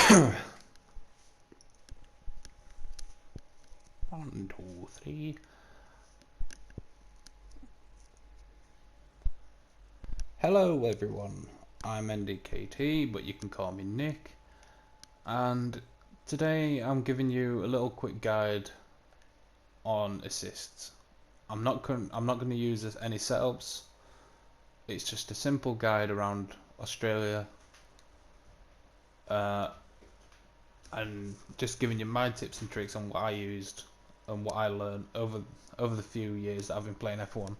One, two, three. Hello everyone, I'm NDKT, but you can call me Nick, and today I'm giving you a little quick guide on assists. I'm not going to use any setups. It's just a simple guide around Australia, and just giving you my tips and tricks on what I used and what I learned over the few years that I've been playing F1,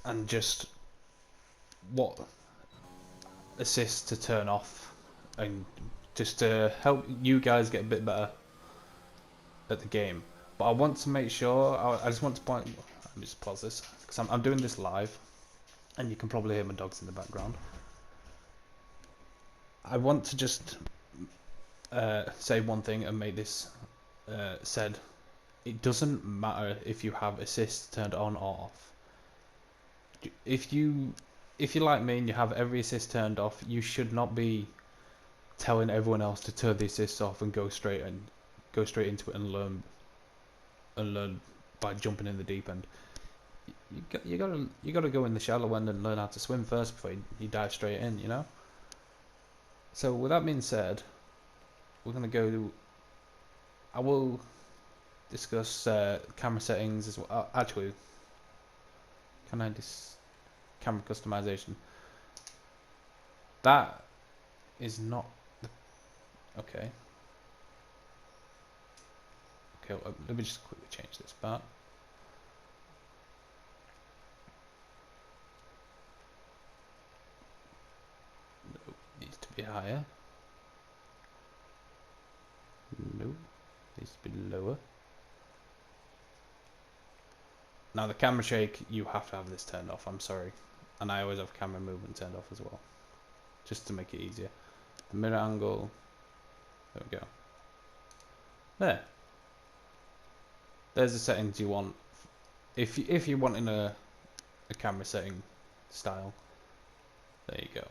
and just what assists to turn off, and just to help you guys get a bit better at the game. But I want to make sure, I just want to point, let me just pause this, because I'm doing this live, and you can probably hear my dogs in the background. I want to just say one thing and make this said. It doesn't matter if you have assists turned on or off. If you're like me and you have every assist turned off, you should not be telling everyone else to turn the assists off and go straight into it and learn by jumping in the deep end. You gotta go in the shallow end and learn how to swim first before you dive straight in, you know. So with that being said, we're gonna go. I will discuss camera settings as well. Actually, can I camera customization? That is not the, okay. Okay, let me just quickly change this part. No, needs to be higher. No, needs to be lower. Now the camera shake, you have to have this turned off, I'm sorry. And I always have camera movement turned off as well, just to make it easier. The mirror angle, there we go. There's the settings you want. If you're wanting a camera setting style, there you go.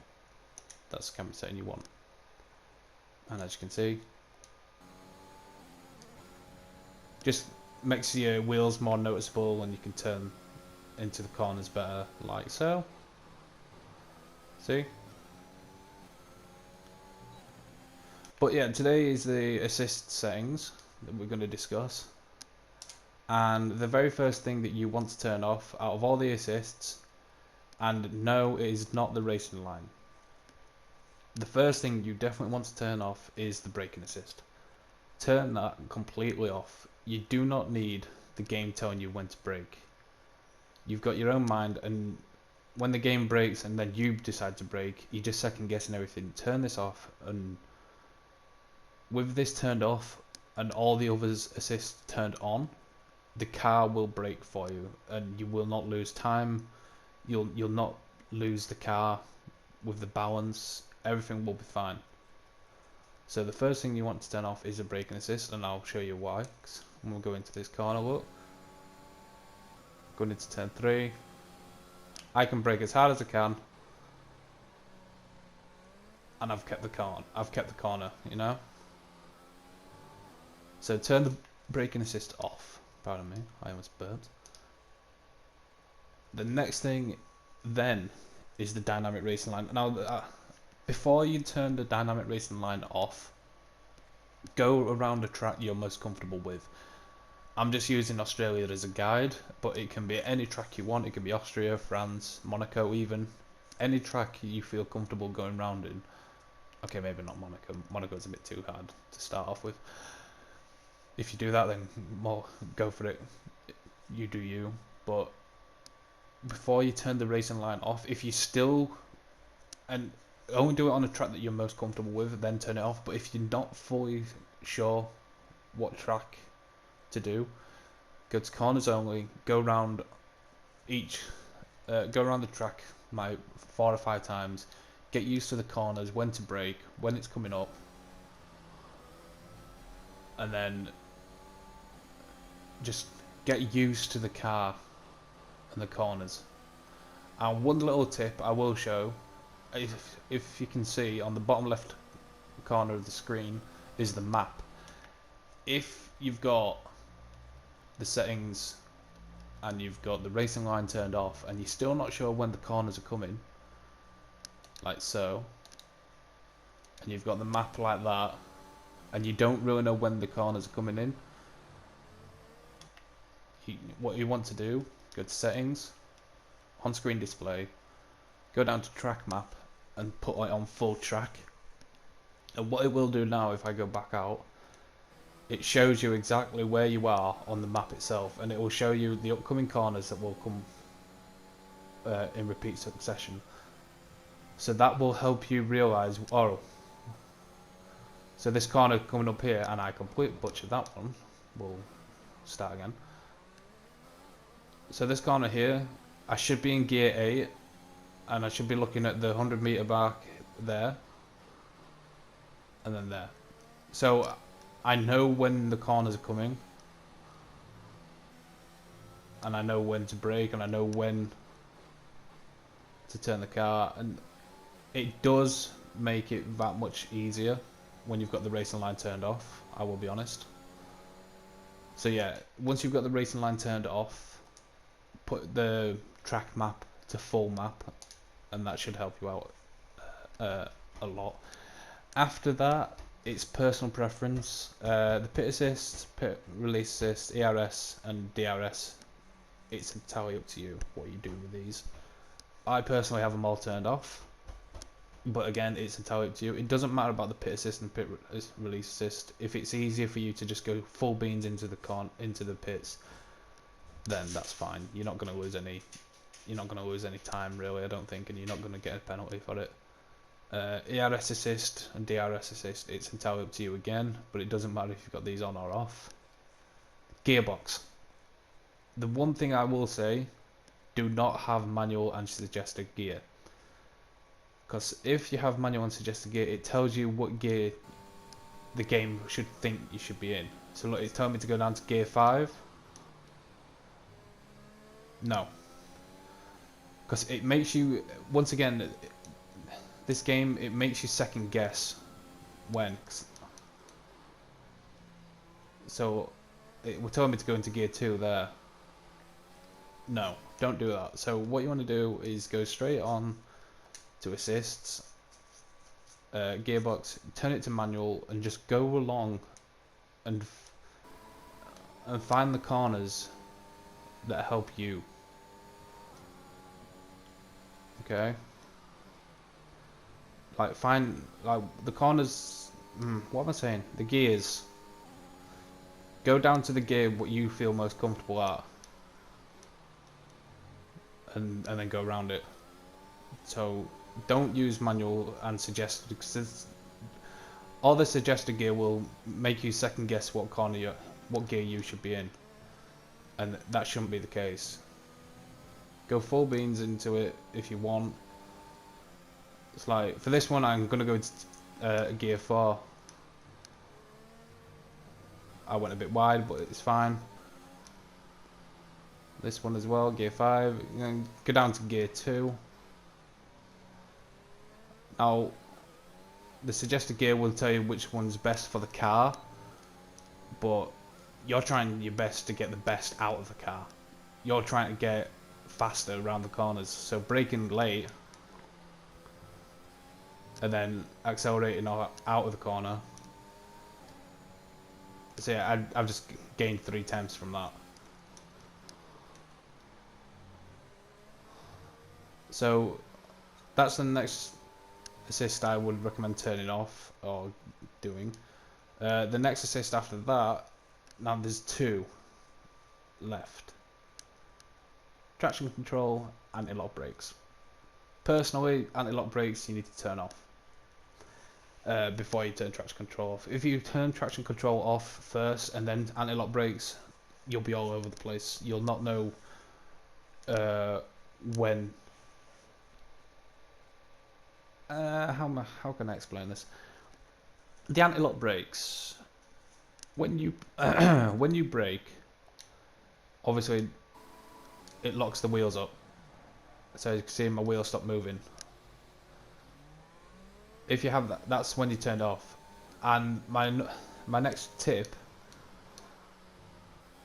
That's the camera setting you want. And as you can see, just makes your wheels more noticeable, and you can turn into the corners better, like so. See? But yeah, today is the assist settings that we're going to discuss. And the very first thing that you want to turn off out of all the assists, and no, it is not the racing line. The first thing you definitely want to turn off is the braking assist. Turn that completely off. You do not need the game telling you when to brake. You've got your own mind, and when the game breaks and then you decide to brake, you're just second guessing everything. Turn this off, and with this turned off and all the others assists turned on, the car will brake for you, and you will not lose time. You'll not lose the car with the balance. Everything will be fine. So the first thing you want to turn off is a braking assist, and I'll show you why. We'll go into this corner. Look, going into turn 3. I can brake as hard as I can, and I've kept the corner, you know. So turn the braking assist off. Pardon me, I almost burped. The next thing then is the dynamic racing line. Now, before you turn the dynamic racing line off, go around a track you're most comfortable with. I'm just using Australia as a guide, but it can be any track you want. It can be Austria, France, Monaco even. Any track you feel comfortable going round in. Okay, maybe not Monaco. Monaco's a bit too hard to start off with. If you do that, then go for it. You do you. But before you turn the racing line off, if you still, and only do it on a track that you're most comfortable with, then turn it off. But if you're not fully sure what track to do, go to corners only, go around the track 4 or 5 times, get used to the corners, when to brake, when it's coming up, and then just get used to the car and the corners. And one little tip I will show, if you can see on the bottom left corner of the screen is the map. If you've got the settings and you've got the racing line turned off and you're still not sure when the corners are coming, like so, and you've got the map like that, and you don't really know when the corners are coming in, what you want to do, go to settings, on screen display, go down to track map and put it on full track. And what it will do now, if I go back out, it shows you exactly where you are on the map itself, and it will show you the upcoming corners that will come in repeat succession. So that will help you realise, oh, so this corner coming up here, and I completely butchered that one. We'll start again. So this corner here, I should be in gear 8, and I should be looking at the 100 meter mark there, and then there. So I know when the corners are coming, and I know when to brake, and I know when to turn the car, and it does make it that much easier when you've got the racing line turned off, I will be honest. So yeah, once you've got the racing line turned off, put the track map to full map, and that should help you out a lot. After that, it's personal preference. The pit assist, pit release assist, ERS and DRS, it's entirely up to you what you do with these. I personally have them all turned off, but again, it's entirely up to you. It doesn't matter about the pit assist and pit release assist. If it's easier for you to just go full beans into the pits, then that's fine. You're not going to lose any. You're not going to lose any time, really, I don't think, and you're not going to get a penalty for it. ERS assist and DRS assist, it's entirely up to you again, but it doesn't matter if you've got these on or off. Gearbox. The one thing I will say, do not have manual and suggested gear. Because if you have manual and suggested gear, it tells you what gear the game should think you should be in. So look, it's telling me to go down to gear 5. No. Because it makes you, once again, this game, it makes you second guess when. So it will tell me to go into gear 2 there. No, don't do that. So what you want to do is go straight on to assists, gearbox, turn it to manual, and just go along and find the corners that help you. Okay. Like find the corners. What am I saying? The gears. Go down to the gear what you feel most comfortable at, and then go around it. So don't use manual and suggested, because all the suggested gear will make you second guess what gear you should be in, and that shouldn't be the case. Go full beans into it if you want. It's like, for this one, I'm gonna go to gear 4. I went a bit wide, but it's fine. This one as well, gear 5. Go down to gear 2. Now, the suggested gear will tell you which one's best for the car, but you're trying your best to get the best out of the car. You're trying to get faster around the corners, so braking late and then accelerating out of the corner. So yeah, I've just gained 3 temps from that. So that's the next assist I would recommend turning off or doing. The next assist after that, now there's 2 left. Traction control, anti-lock brakes. Personally, anti-lock brakes you need to turn off before you turn traction control off. If you turn traction control off first and then anti-lock brakes, you'll be all over the place. You'll not know when. How can I explain this? The anti-lock brakes, when you when you brake, obviously it locks the wheels up. So you can see my wheels stop moving. If you have that, that's when you turn it off. And my next tip,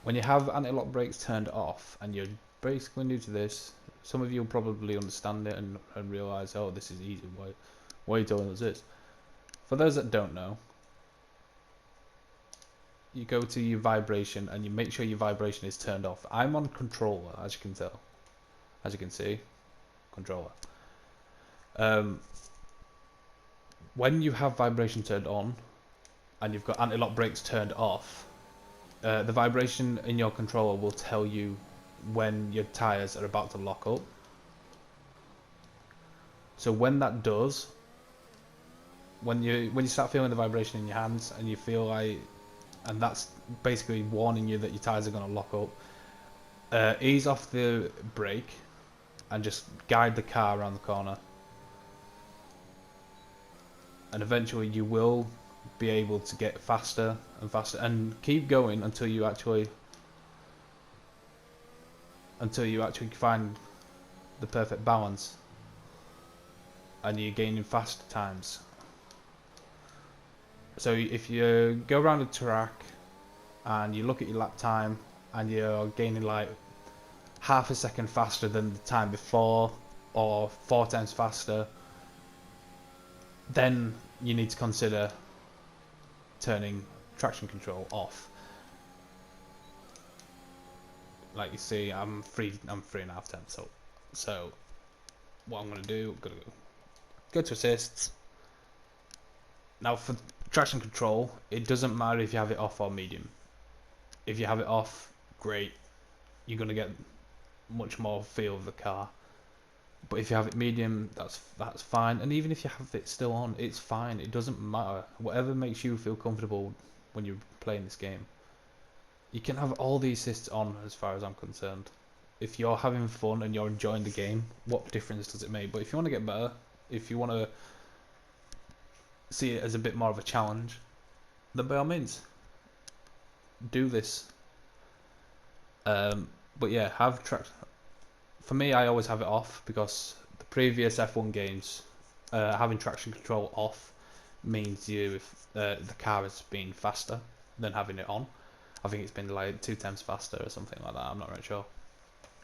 when you have anti-lock brakes turned off and you're basically new to this, some of you will probably understand it and realise, oh, this is easy, why are you telling us this? For those that don't know, you go to your vibration and you make sure your vibration is turned off. I'm on controller, as you can tell. As you can see, controller. When you have vibration turned on and you've got anti-lock brakes turned off, the vibration in your controller will tell you when your tyres are about to lock up. So when that does, when you start feeling the vibration in your hands and you feel like, and that's basically warning you that your tyres are going to lock up, ease off the brake and just guide the car around the corner. And eventually you will be able to get faster and faster, and keep going until you actually find the perfect balance and you're gaining faster times. So if you go around the track and you look at your lap time and you're gaining like half a second faster than the time before or 4 times faster, then you need to consider turning traction control off. Like you see, I'm 3.5 tenths up. So what I'm gonna do, I'm gonna go to assists. Now for traction control, it doesn't matter if you have it off or medium. If you have it off, great, you're gonna get much more feel of the car. But if you have it medium, that's fine. And even if you have it still on, it's fine. It doesn't matter. Whatever makes you feel comfortable when you're playing this game. You can have all the assists on as far as I'm concerned. If you're having fun and you're enjoying the game, what difference does it make? But if you want to get better, if you want to see it as a bit more of a challenge, then by all means, do this. But yeah, have traction. For me, I always have it off because the previous F1 games, having traction control off means the car has been faster than having it on. I think it's been like 2 times faster or something like that. I'm not really sure.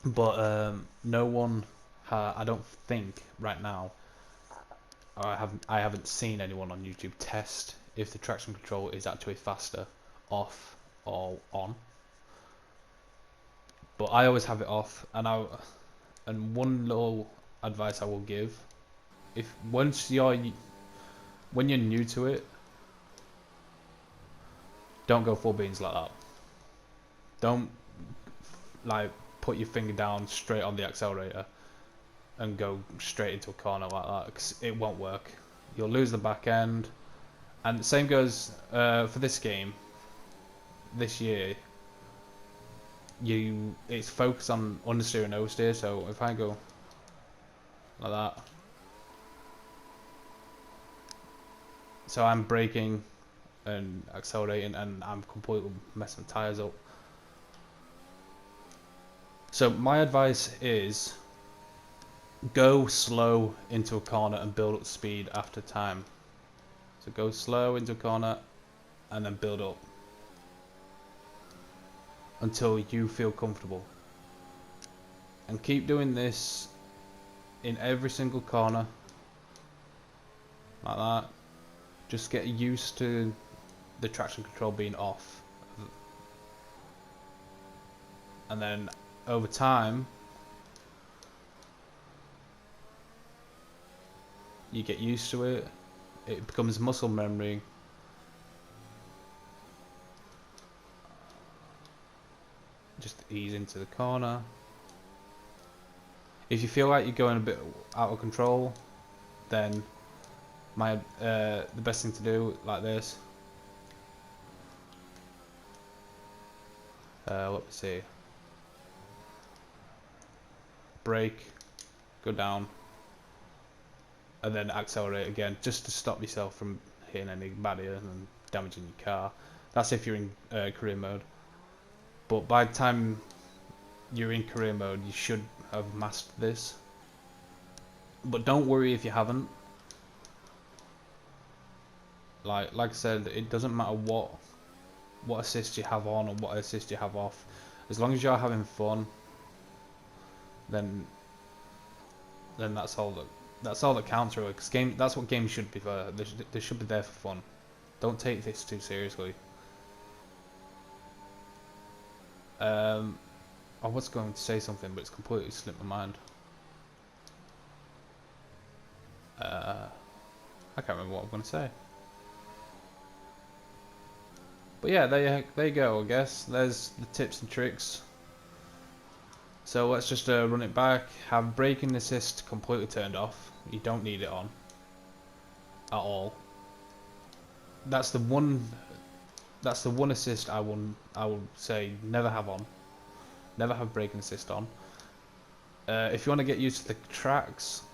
But no one, I don't think right now, I haven't seen anyone on YouTube test if the traction control is actually faster off or on. But I always have it off, and one little advice I will give: when you're new to it, don't go full beans like that. Don't like put your finger down straight on the accelerator and go straight into a corner like that, because it won't work. You'll lose the back end. And the same goes for this game. This year, it's focused on understeer and oversteer. So if I go like that, so I'm braking and accelerating, and I'm completely messing tires up. So my advice is go slow into a corner and build up speed after time. So go slow into a corner and then build up until you feel comfortable. And keep doing this in every single corner like that. Just get used to the traction control being off. And then over time, you get used to it. It becomes muscle memory. Just ease into the corner. If you feel like you're going a bit out of control, then the best thing to do, like this. Let me see. Brake, go down, and then accelerate again, just to stop yourself from hitting any barrier and damaging your car. That's if you're in career mode. But by the time you're in career mode, you should have mastered this. But don't worry if you haven't. Like I said, it doesn't matter what assist you have on or what assist you have off. As long as you're having fun, then that's all that counts really. Because that's what games should be for. They should be there for fun. Don't take this too seriously. I was going to say something, but it's completely slipped my mind. I can't remember what I'm going to say. But yeah, there you go, I guess. There's the tips and tricks. So let's just run it back. Have brake and assist completely turned off. You don't need it on at all. That's the one assist I will say never have on. Never have brake and assist on. If you want to get used to the tracks.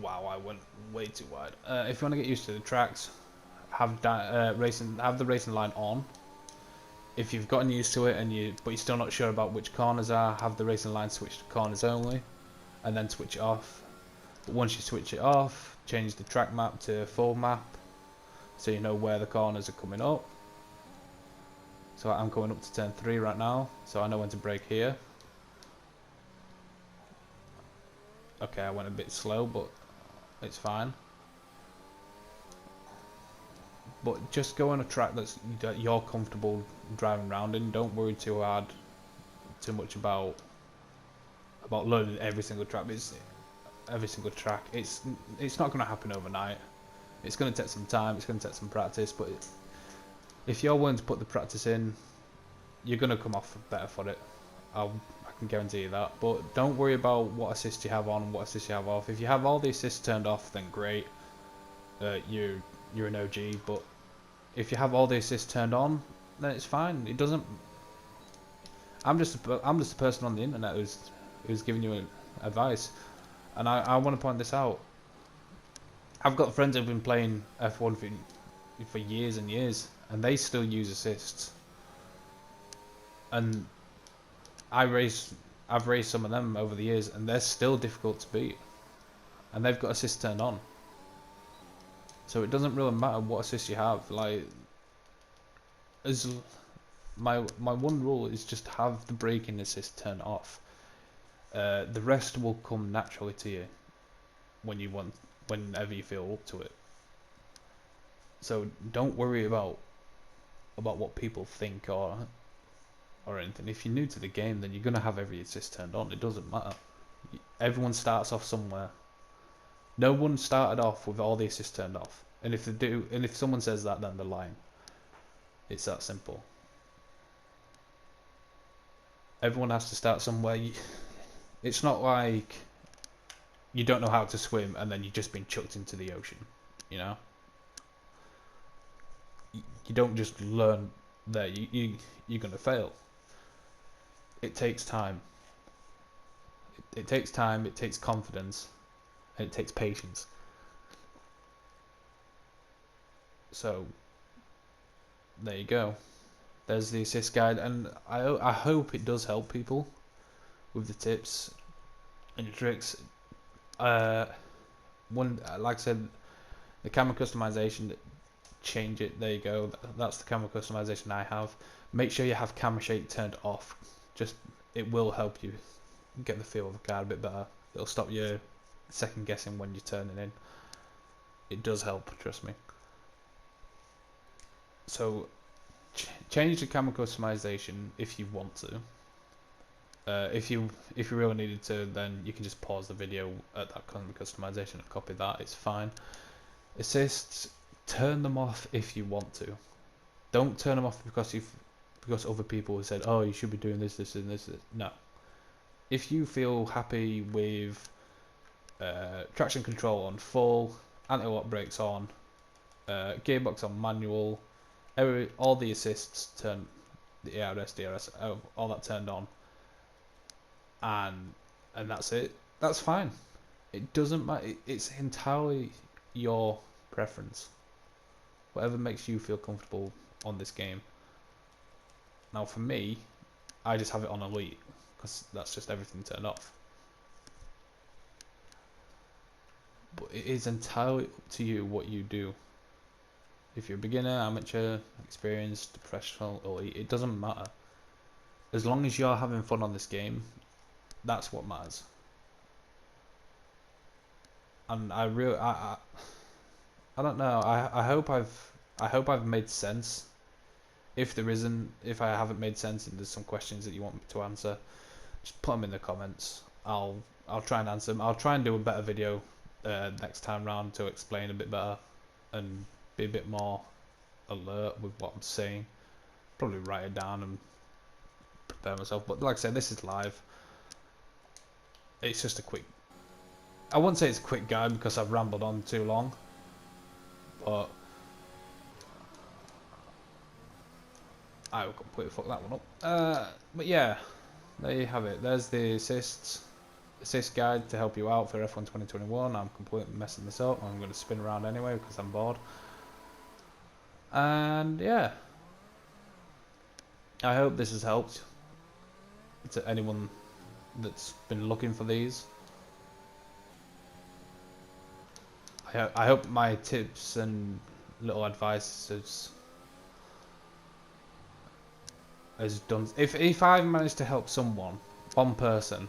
Wow, I went way too wide. If you want to get used to the tracks, have the racing line on. If you've gotten used to it but you're still not sure about which corners are, have the racing line switch to corners only, and then switch it off. But once you switch it off, change the track map to full map, so you know where the corners are coming up. So I'm going up to turn 3 right now, so I know when to brake here. Okay, I went a bit slow, but it's fine. But just go on a track that you're comfortable driving around in. Don't worry too much about learning every single track. It's not going to happen overnight. It's going to take some time. It's going to take some practice. But if you're willing to put the practice in, you're going to come off better for it. I can guarantee you that. But don't worry about what assist you have on and what assist you have off. If you have all the assists turned off, then great. You're an OG. But if you have all the assists turned on, then it's fine. It doesn't. I'm just a person on the internet who's giving you advice, and I want to point this out. I've got friends who've been playing F1 for years and years, and they still use assists. And I've raced some of them over the years, and they're still difficult to beat, and they've got assists turned on. So it doesn't really matter what assist you have. Like, my one rule is just have the braking assist turned off. The rest will come naturally to you whenever you feel up to it. So don't worry about what people think or anything. If you're new to the game, then you're gonna have every assist turned on. It doesn't matter. Everyone starts off somewhere. No one started off with all the assists turned off. And if they do, and if someone says that, then they're lying. It's that simple. Everyone has to start somewhere. It's not like you don't know how to swim and then you've just been chucked into the ocean. You know? You don't just learn there. You're going to fail. It takes time. It takes time, it takes confidence, and it takes patience. So, there you go. There's the assist guide, and I hope it does help people with the tips and tricks. Like I said, the camera customization, change it. There you go. That's the camera customization I have. Make sure you have camera shake turned off. It will help you get the feel of the car a bit better. It'll stop you second guessing when you're turning in. It does help, trust me. So change the camera customization if you want to. If you really needed to, then you can just pause the video at that camera customization and copy that. It's fine. Assists, turn them off if you want to. Don't turn them off because other people have said, oh, you should be doing this, this, and this. No. If you feel happy with traction control on full, anti-lock brakes on, gearbox on manual, all the assists turn, the ARS, DRS, all that turned on, and that's it. That's fine. It doesn't matter. It's entirely your preference. Whatever makes you feel comfortable on this game. Now for me, I just have it on elite because that's just everything turned off. but it is entirely up to you what you do. If you're a beginner, amateur, experienced, professional, elite, it doesn't matter. As long as you're having fun on this game, that's what matters. And I don't know. I hope I've made sense. If there isn't, if I haven't made sense and there's some questions that you want me to answer, just put them in the comments. I'll try and answer them. I'll try and do a better video next time round to explain a bit better and be a bit more alert with what I'm saying. Probably write it down and prepare myself. But like I said, this is live. It's just a quick. I won't say it's a quick guide because I've rambled on too long. But I will completely fuck that one up. But yeah, there you have it. There's the assist guide to help you out for F1 2021. I'm completely messing this up. I'm going to spin around anyway because I'm bored. And yeah, I hope this has helped to anyone that's been looking for these. I hope my tips and little advice has done. If I've managed to help someone, one person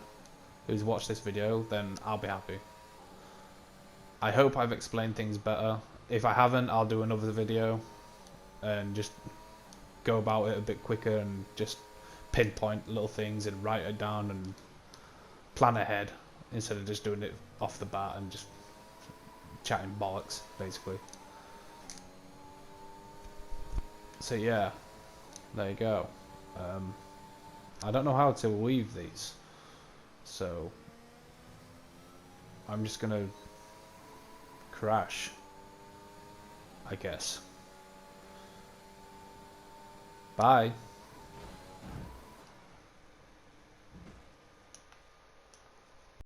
who's watched this video, then I'll be happy. I hope I've explained things better. If I haven't, I'll do another video and just go about it a bit quicker and just pinpoint little things and write it down and plan ahead instead of just doing it off the bat and just chatting bollocks, basically. So yeah, there you go. I don't know how to leave these, so I'm just gonna crash, I guess. Bye.